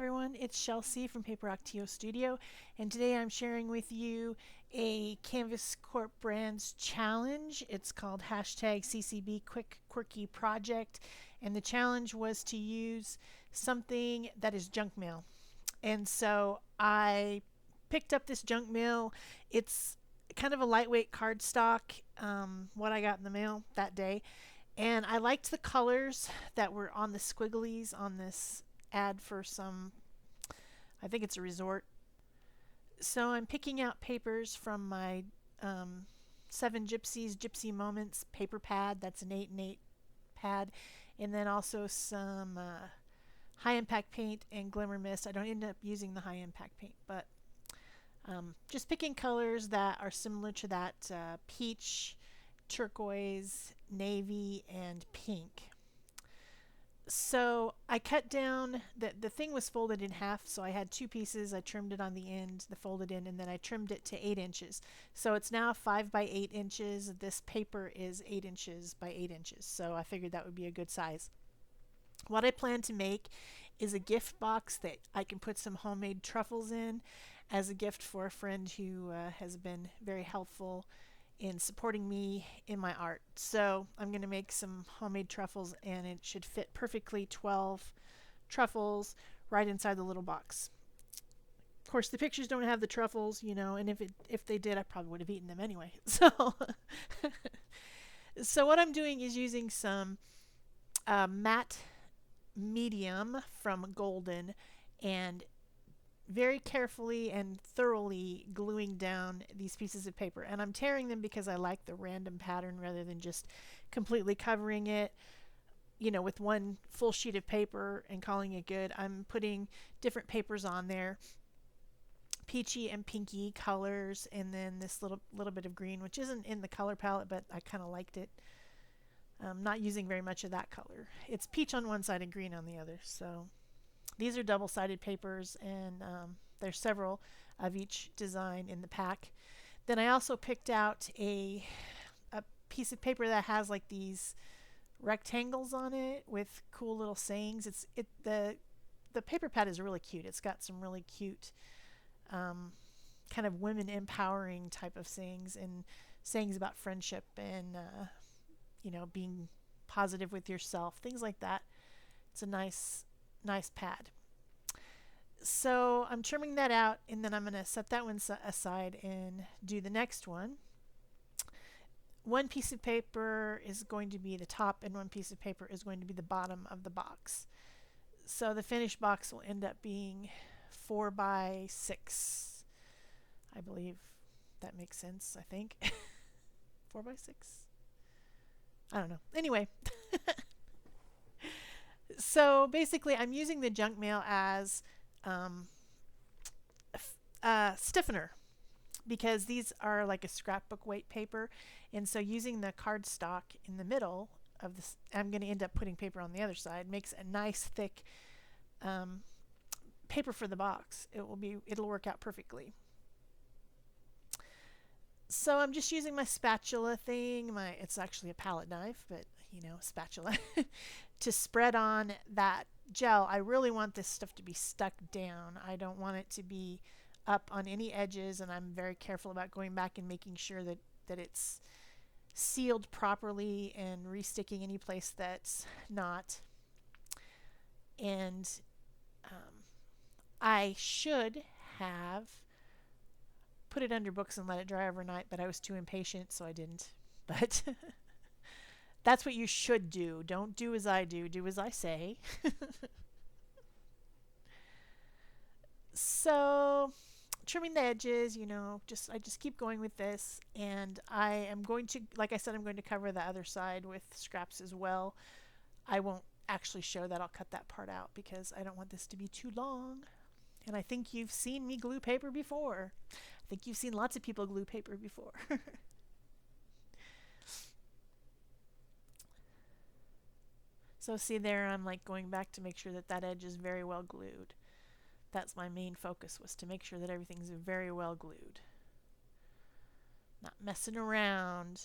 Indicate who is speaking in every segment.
Speaker 1: everyone, it's Shel from Paper Octio Studio, and today I'm sharing with you a Canvas Corp Brands challenge. It's called hashtag CCB Quick Quirky Project, and the challenge was to use something that is junk mail. And so I picked up this junk mail. It's kind of a lightweight cardstock, what I got in the mail that day. And I liked the colors that were on the squigglies on this ad for some, I think it's a resort. So I'm picking out papers from my Seven Gypsies Gypsy Moments paper pad. That's an 8 and 8 pad. And then also some high impact paint and Glimmer mist. I don't end up using the high impact paint, but just picking colors that are similar to that peach, turquoise, navy, and pink. So I cut down, the thing was folded in half, so I had two pieces. I trimmed it on the end, the folded in, and then I trimmed it to 8 inches. So it's now 5 by 8 inches. This paper is 8 inches by 8 inches, so I figured that would be a good size. What I plan to make is a gift box that I can put some homemade truffles in as a gift for a friend who has been very helpful in supporting me in my art. So I'm going to make some homemade truffles, and it should fit perfectly 12 truffles right inside the little box. Of course, the pictures don't have the truffles, and if they did, I probably would have eaten them anyway. So what I'm doing is using some matte medium from Golden and very carefully and thoroughly gluing down these pieces of paper. And I'm tearing them because I like the random pattern rather than just completely covering it, with one full sheet of paper and calling it good. I'm putting different papers on there, peachy and pinky colors, and then this little bit of green, which isn't in the color palette, but I kind of liked it. I'm not using very much of that color. It's peach on one side and green on the other. So these are double-sided papers, and there's several of each design in the pack. Then I also picked out a piece of paper that has like these rectangles on it with cool little sayings. The paper pad is really cute. It's got some really cute kind of women empowering type of sayings, and sayings about friendship and being positive with yourself, things like that. It's a nice pad. So I'm trimming that out, and then I'm going to set that one aside and do the next one. One piece of paper is going to be the top, and one piece of paper is going to be the bottom of the box. So the finished box will end up being 4 by 6. I believe that makes sense, I think. 4 by 6? I don't know. Anyway. So basically, I'm using the junk mail as stiffener, because these are like a scrapbook weight paper, and so using the cardstock in the middle of this, I'm going to end up putting paper on the other side, makes a nice thick paper for the box. It'll work out perfectly. So I'm just using my spatula thing. It's actually a palette knife, but spatula, to spread on that gel. I really want this stuff to be stuck down. I don't want it to be up on any edges, and I'm very careful about going back and making sure that it's sealed properly and resticking any place that's not. And I should have put it under books and let it dry overnight, but I was too impatient, so I didn't. But that's what you should do. Don't do as I do. Do as I say. So trimming the edges, I just keep going with this, and I am going to, like I said, I'm going to cover the other side with scraps as well. I won't actually show that. I'll cut that part out because I don't want this to be too long. And I think you've seen me glue paper before. I think you've seen lots of people glue paper before. So see there, I'm like going back to make sure that edge is very well glued. That's my main focus, was to make sure that everything's very well glued. Not messing around.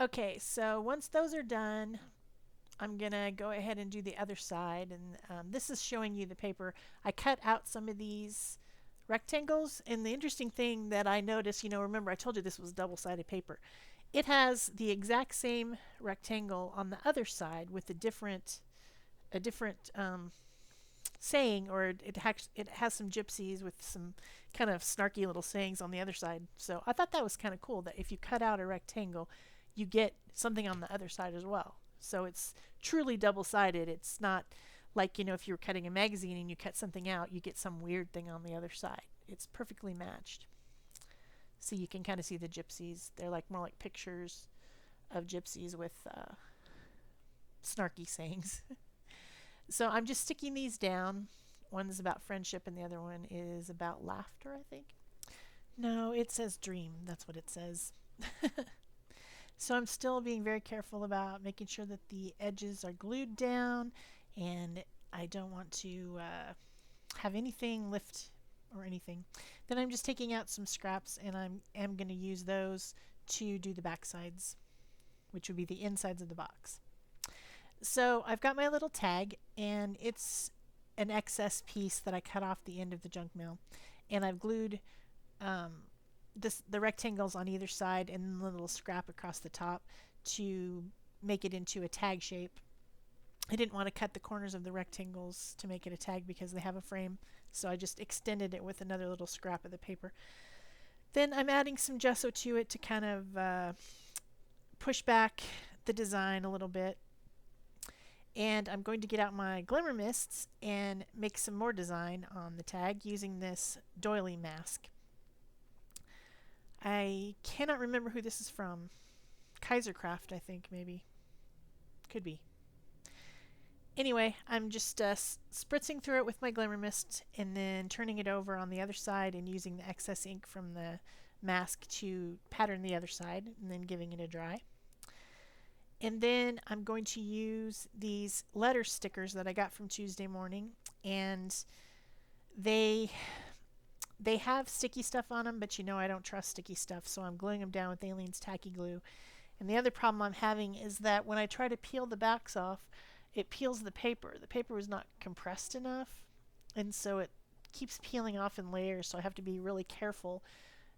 Speaker 1: Okay, so once those are done, I'm going to go ahead and do the other side. And this is showing you the paper. I cut out some of these rectangles. And the interesting thing that I noticed, remember I told you this was double-sided paper. It has the exact same rectangle on the other side with a different saying, or it has some gypsies with some kind of snarky little sayings on the other side. So I thought that was kind of cool that if you cut out a rectangle, you get something on the other side as well. So it's truly double-sided. It's not like, if you were cutting a magazine and you cut something out, you get some weird thing on the other side. It's perfectly matched. So you can kind of see the gypsies. They're like more like pictures of gypsies with snarky sayings. So I'm just sticking these down. One's about friendship and the other one is about laughter, I think. No, it says dream. That's what it says. So I'm still being very careful about making sure that the edges are glued down, and I don't want to have anything lift or anything. Then I'm just taking out some scraps, and I am going to use those to do the back sides, which would be the insides of the box. So I've got my little tag, and it's an excess piece that I cut off the end of the junk mail, and I've glued the rectangles on either side and the little scrap across the top to make it into a tag shape. I didn't want to cut the corners of the rectangles to make it a tag because they have a frame, so I just extended it with another little scrap of the paper. Then I'm adding some gesso to it to kind of push back the design a little bit. And I'm going to get out my Glimmer mists and make some more design on the tag using this doily mask. I cannot remember who this is from. Kaisercraft, I think, maybe. Could be. Anyway, I'm just spritzing through it with my Glimmer mist and then turning it over on the other side and using the excess ink from the mask to pattern the other side and then giving it a dry. And then I'm going to use these letter stickers that I got from Tuesday morning, and they have sticky stuff on them, but I don't trust sticky stuff, so I'm gluing them down with Aleene's tacky glue. And the other problem I'm having is that when I try to peel the backs off, it peels the paper. The paper was not compressed enough, and so it keeps peeling off in layers, so I have to be really careful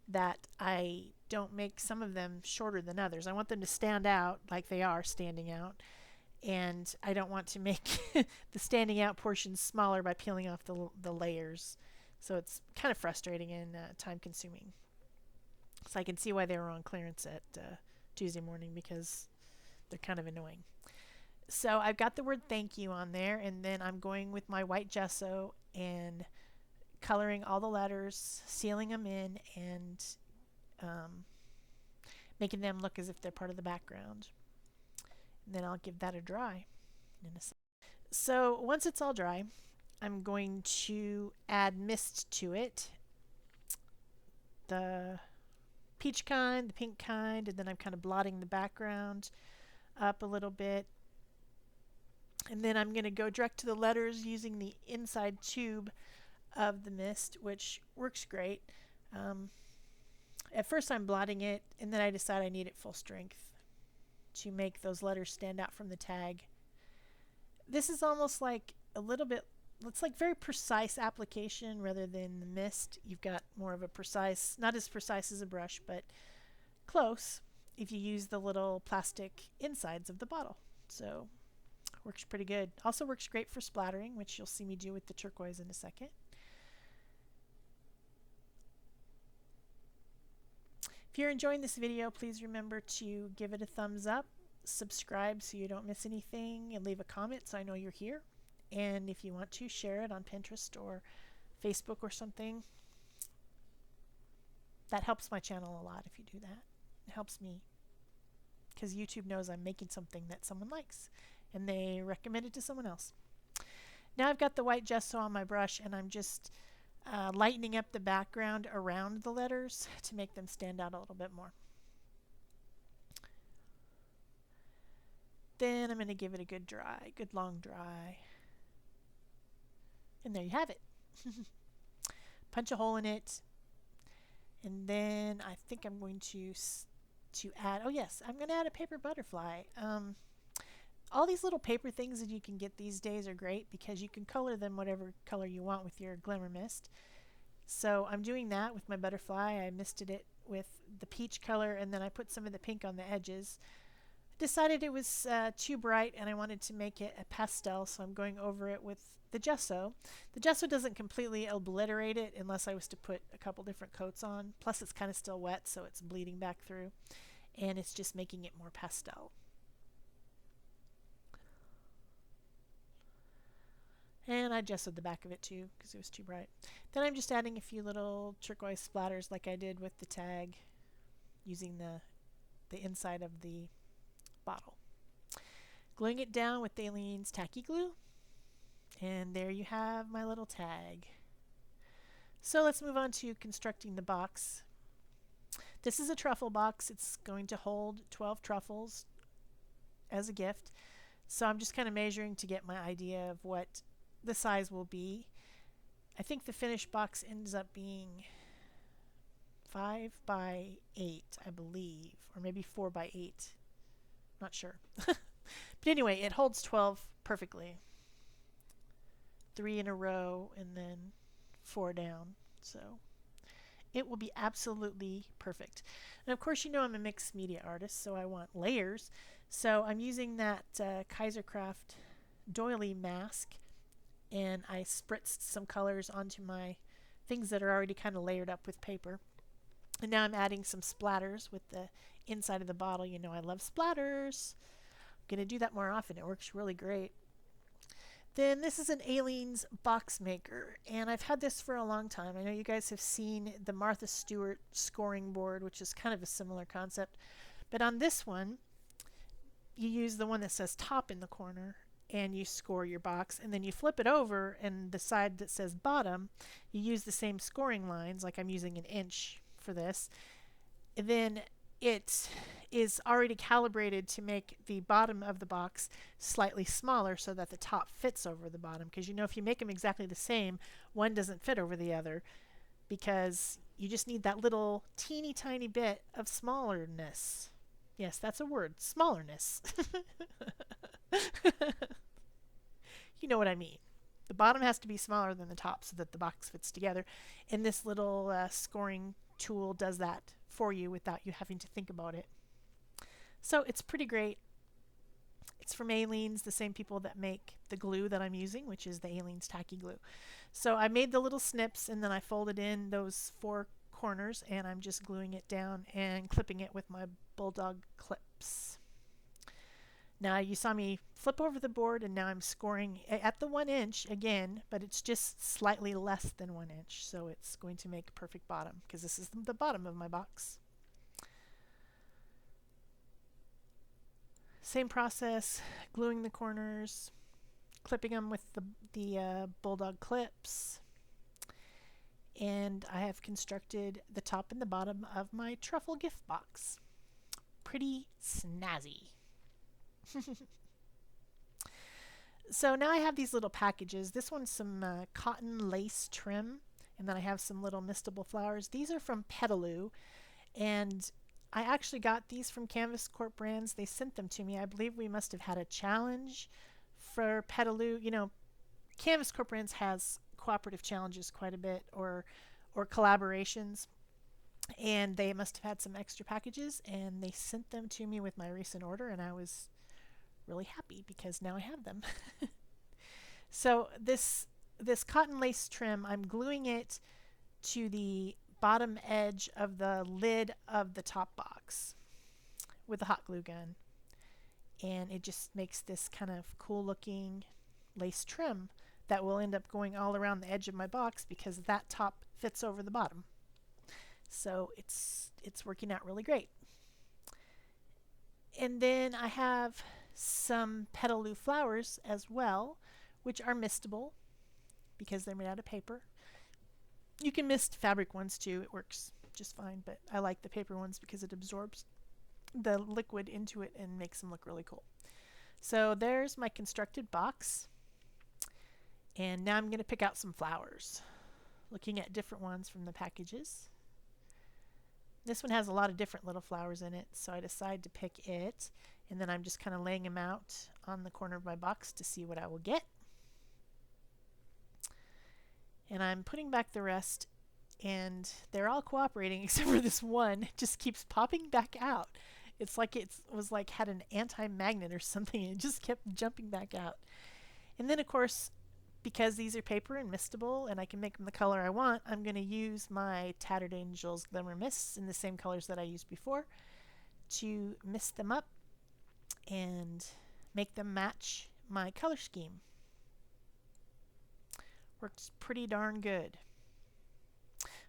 Speaker 1: that I don't make some of them shorter than others. I want them to stand out like they are standing out, and I don't want to make the standing out portions smaller by peeling off the layers. So it's kind of frustrating and time consuming. So I can see why they were on clearance at Tuesday morning, because they're kind of annoying. So I've got the word thank you on there, and then I'm going with my white gesso and coloring all the letters, sealing them in, and making them look as if they're part of the background. And then I'll give that a dry in a second. So once it's all dry, I'm going to add mist to it. The peach kind, the pink kind, and then I'm kind of blotting the background up a little bit. And then I'm going to go direct to the letters using the inside tube of the mist, which works great. At first I'm blotting it, and then I decide I need it full strength to make those letters stand out from the tag. This is almost like a little bit, it's like very precise application rather than the mist. You've got more of a precise, not as precise as a brush, but close if you use the little plastic insides of the bottle. So works pretty good. Also works great for splattering, which you'll see me do with the turquoise in a second. If you're enjoying this video, please remember to give it a thumbs up, subscribe so you don't miss anything, and leave a comment so I know you're here. And if you want to, share it on Pinterest or Facebook or something. That helps my channel a lot if you do that. It helps me, because YouTube knows I'm making something that someone likes, and they recommend it to someone else. Now I've got the white gesso on my brush, and I'm just lightening up the background around the letters to make them stand out a little bit more. Then I'm going to give it a good dry, good long dry. And there you have it. Punch a hole in it. And then I think I'm going to add, oh yes, I'm going to add a paper butterfly. All these little paper things that you can get these days are great because you can color them whatever color you want with your Glimmer mist. So I'm doing that with my butterfly. I misted it with the peach color, and then I put some of the pink on the edges. Decided it was too bright and I wanted to make it a pastel, so I'm going over it with the gesso. The gesso doesn't completely obliterate it unless I was to put a couple different coats on. Plus it's kind of still wet, so it's bleeding back through. And it's just making it more pastel. And I gessoed the back of it too because it was too bright. Then I'm just adding a few little turquoise splatters like I did with the tag, using the inside of the bottle. Gluing it down with Aleene's tacky glue. And there you have my little tag. So let's move on to constructing the box. This is a truffle box. It's going to hold 12 truffles as a gift. So I'm just kind of measuring to get my idea of what the size will be. I think the finished box ends up being 5 by 8, I believe, or maybe 4 by 8. Not sure. But anyway, it holds 12 perfectly. 3 in a row and then 4 down. So it will be absolutely perfect. And of course, you know I'm a mixed media artist, so I want layers. So I'm using that Kaisercraft doily mask, and I spritzed some colors onto my things that are already kind of layered up with paper. And now I'm adding some splatters with the inside of the bottle. You know I love splatters. I'm going to do that more often. It works really great. Then this is an Aleene's box maker, and I've had this for a long time. I know you guys have seen the Martha Stewart scoring board, which is kind of a similar concept. But on this one, you use the one that says top in the corner, and you score your box, and then you flip it over, and the side that says bottom, you use the same scoring lines, like I'm using an inch for this. And then it is already calibrated to make the bottom of the box slightly smaller so that the top fits over the bottom, because you know if you make them exactly the same, one doesn't fit over the other, because you just need that little teeny tiny bit of smallerness. Yes, that's a word, smallerness. You know what I mean. The bottom has to be smaller than the top so that the box fits together. And this little scoring tool does that for you without you having to think about it. So it's pretty great. It's from Aleene's, the same people that make the glue that I'm using, which is the Aleene's tacky glue. So I made the little snips, and then I folded in those 4 corners, and I'm just gluing it down and clipping it with my bulldog clips. Now you saw me flip over the board, and now I'm scoring at the 1 inch again, but it's just slightly less than 1 inch, so it's going to make a perfect bottom, because this is the bottom of my box. Same process, gluing the corners, clipping them with the bulldog clips, and I have constructed the top and the bottom of my Truffle Gift Box. Pretty snazzy. So now I have these little packages. This one's some cotton lace trim, and then I have some little mistable flowers. These are from Petaloo, and I actually got these from Canvas Corp Brands. They sent them to me. I believe we must have had a challenge for Petaloo. You know, Canvas Corp Brands has cooperative challenges quite a bit, or collaborations, and they must have had some extra packages, and they sent them to me with my recent order, and I was really happy because now I have them. So this cotton lace trim, I'm gluing it to the bottom edge of the lid of the top box with a hot glue gun, and it just makes this kind of cool looking lace trim that will end up going all around the edge of my box because that top fits over the bottom. So it's working out really great. And then I have some Petaloo flowers as well, which are mistable because they're made out of paper. You can mist fabric ones too. It works just fine, but I like the paper ones because it absorbs the liquid into it and makes them look really cool. So there's my constructed box. And now I'm going to pick out some flowers, looking at different ones from the packages. This one has a lot of different little flowers in it, so I decided to pick it, and then I'm just kind of laying them out on the corner of my box to see what I will get. And I'm putting back the rest, and they're all cooperating except for this one. It just keeps popping back out. It's like it was like had an anti-magnet or something, and it just kept jumping back out. And then, of course, because these are paper and mistable and I can make them the color I want, I'm going to use my Tattered Angels Glimmer Mists in the same colors that I used before to mist them up and make them match my color scheme. Works pretty darn good.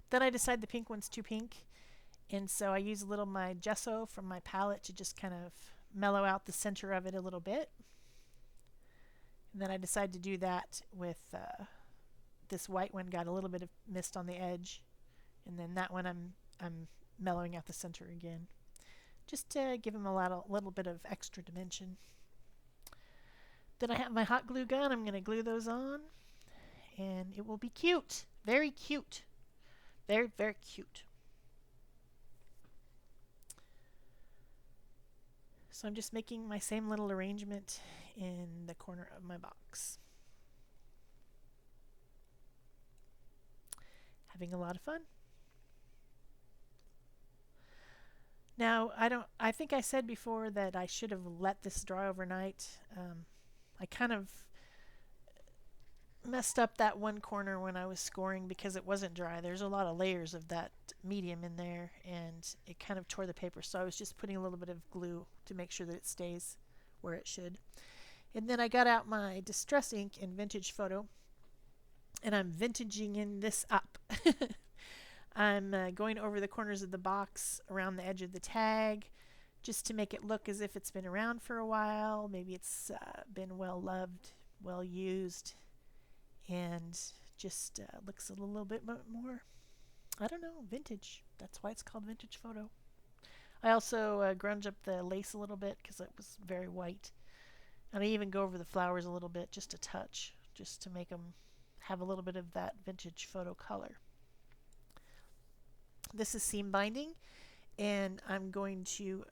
Speaker 1: Then I decide the pink one's too pink, and so I use a little of my gesso from my palette to just kind of mellow out the center of it a little bit. And then I decide to do that with this white one, got a little bit of mist on the edge, and then that one I'm mellowing out the center again, just to give them a little bit of extra dimension. Then I have my hot glue gun. I'm going to glue those on, and it will be cute. Very cute. Very, very cute. So I'm just making my same little arrangement in the corner of my box. Having a lot of fun. Now, I think I said before that I should have let this dry overnight. I kind of messed up that one corner when I was scoring because it wasn't dry. There's a lot of layers of that medium in there, and it kind of tore the paper, so I was just putting a little bit of glue to make sure that it stays where it should. And then I got out my Distress ink in Vintage Photo, and I'm vintaging in this up. I'm going over the corners of the box around the edge of the tag just to make it look as if it's been around for a while. Maybe it's been well loved, well used, and just looks a little bit more, I don't know, vintage. That's why it's called Vintage Photo. I also grunge up the lace a little bit because it was very white. And I even go over the flowers a little bit, just a touch, just to make them have a little bit of that Vintage Photo color. This is seam binding, and I'm going to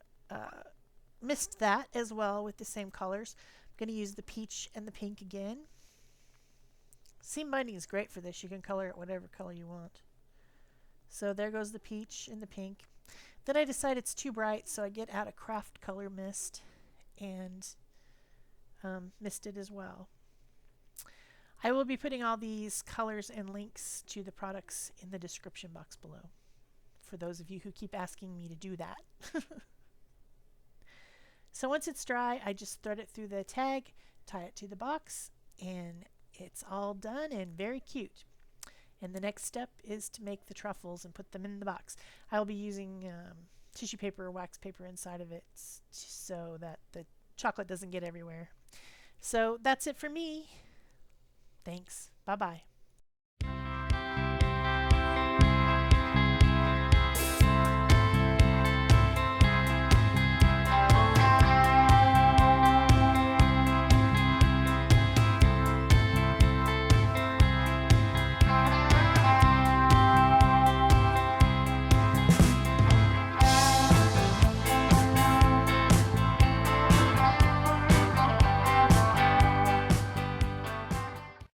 Speaker 1: mist that as well with the same colors. I'm going to use the peach and the pink again. Seam binding is great for this. You can color it whatever color you want. So there goes the peach and the pink. Then I decide it's too bright, so I get out a craft color mist and mist it as well. I will be putting all these colors and links to the products in the description box below, for those of you who keep asking me to do that. So once it's dry, I just thread it through the tag, tie it to the box, and it's all done and very cute. And the next step is to make the truffles and put them in the box. I'll be using tissue paper or wax paper inside of it so that the chocolate doesn't get everywhere. So that's it for me. Thanks. Bye-bye.